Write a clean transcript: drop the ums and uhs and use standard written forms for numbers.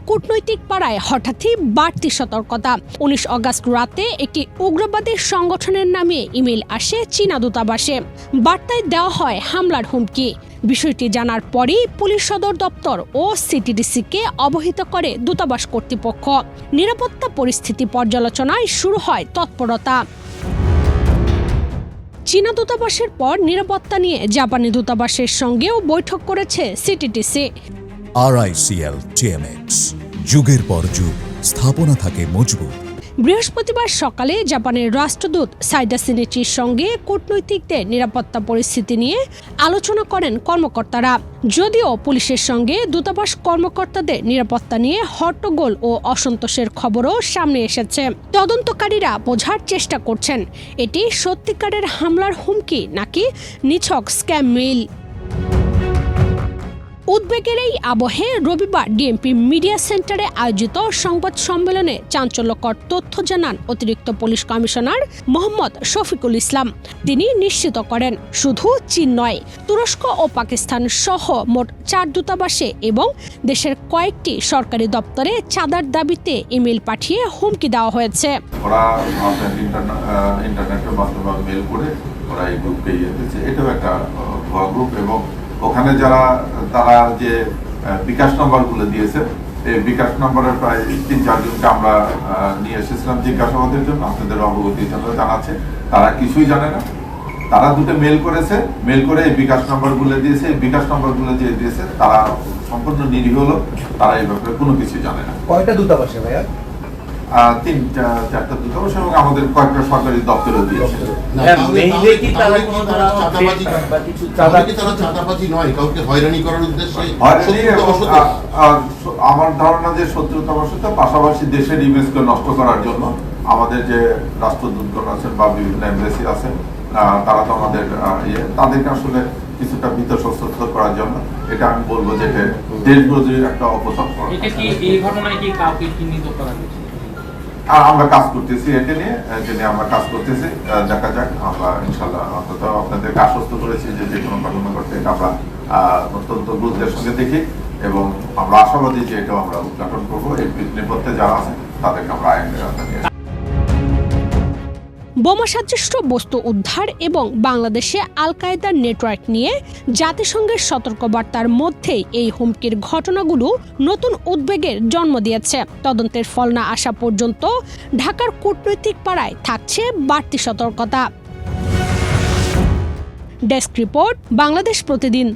কূটনৈতিক পাড়ায় হঠাৎই বাড়তি সতর্কতা। 19 আগস্ট রাতে একটি উগ্রবাদী সংগঠনের নামে ইমেল আসে চীনা দূতাবাসে। বার্তায় দেওয়া হয় হামলার হুমকি। বিষয়টি জানার পরই পুলিশ সদর দপ্তর ও সিটিডিসিকে অবহিত করে দূতাবাস কর্তৃপক্ষ। নিরাপত্তা পরিস্থিতি পর্যালোচনায় শুরু হয় তৎপরতা। চীনা দূতাবাসের পর নিরাপত্তা নিয়ে জাপানি দূতাবাসের সঙ্গেও বৈঠক করেছে সিটিডিসি। RICL TMX, যুগের পর যুগ স্থাপনা থাকে মজবুত। বৃহস্পতিবার সকালে জাপানের রাষ্ট্রদূত সাইদা সিনিচির সঙ্গে কূটনৈতিকদের নিরাপত্তা পরিস্থিতি নিয়ে আলোচনা করেন কর্মকর্তারা। যদিও পুলিশের সঙ্গে দূতাবাস কর্মকর্তাদের নিরাপত্তা নিয়ে হট্টগোল ও অসন্তোষের খবরও সামনে এসেছে। তদন্তকারীরা বোঝার চেষ্টা করছেন এটি সত্যিকারের হামলার হুমকি নাকি নিছক স্ক্যাম মেইল। উদ্বেগের এই আবহে রবিবার ডিএমপি মিডিয়া সেন্টারে আয়োজিত সংবাদ সম্মেলনে চাঞ্চল্যকর তথ্য জানান অতিরিক্ত পুলিশ কমিশনার মোহাম্মদ শফিকুল ইসলাম। তিনি নিশ্চিত করেন শুধু চীন নয়, তুরস্ক ও পাকিস্তান সহ মোট 4 দূতাবাসে এবং দেশের কয়েকটি সরকারি দপ্তরে চাঁদার দাবিতে ইমেল পাঠিয়ে হুমকি দেওয়া হয়েছে। ওরা ইন্টারনেটের মাধ্যমে মেল করে ওরা এই গ্রুপকে এটাও একটা ভুয়া গ্রুপ এবং ওখানে তারা যে বিকাশ নম্বরগুলো দিয়েছে এই বিকাশ নম্বরের প্রায় 3-4 জনকে আমরা নিয়ে এসেছিলাম জিজ্ঞাসাবাদের জন্য। আপনাদের অবগতি জানাচ্ছে তারা কিছুই জানে না। তারা দুটো মেল করেছে, মেল করে এই বিকাশ নম্বরগুলো দিয়েছে। এই বিকাশ নম্বরগুলো যে দিয়েছে তারা সম্পূর্ণ নিরীহ লোক, তারা এই ব্যাপারে কোনো কিছু জানে না। কয়টা দূতাবাসে ভাইয়া? 3-4টা দূতাবাস এবং আমাদের কয়েকটা সরকারি দপ্তরে দিয়েছে। আমার ধারণা যে শত্রুতাবশত পাশাপাশি দেশের ইমেজকে নষ্ট করার জন্য আমাদের যে রাষ্ট্রদূতগণ আছেন বা বিভিন্ন এমবেসি আছেন তারা তো আমাদের তাদেরকে আসলে কিছুটা ভীত সশস্ত্র করার জন্য এটা আমি বলবো যে দেশবিরোধী একটা অপচক্র। আর আমরা কাজ করতেছি এটা নিয়ে আমরা কাজ করতেছি। দেখা যাক, আমরা ইনশাল্লাহ অন্তত আপনাদেরকে আশ্বস্ত করেছি যে কোনো ঘটনা ঘটলে এটা আমরা অত্যন্ত গুরুত্বের সঙ্গে দেখি এবং আমরা আশাবাদী যে এটাও আমরা উদ্ঘাটন করবো। এই নেপথ্যে যারা আছেন তাদেরকে আমরা আইনের আওতায় নিয়ে বোমা সাদৃশ্য বস্তু উদ্ধার এবং বাংলাদেশে আল কায়েদার নেটওয়ার্ক নিয়ে জাতিসংঘের সতর্কবার্তার মধ্যেই এই হুমকির ঘটনাগুলো নতুন উদ্বেগের জন্ম দিয়েছে। তদন্তের ফল না আসা পর্যন্ত ঢাকার কূটনৈতিক পাড়ায় থাকছে বাড়তি সতর্কতা। ডেস্ক রিপোর্ট, বাংলাদেশ প্রতিদিন।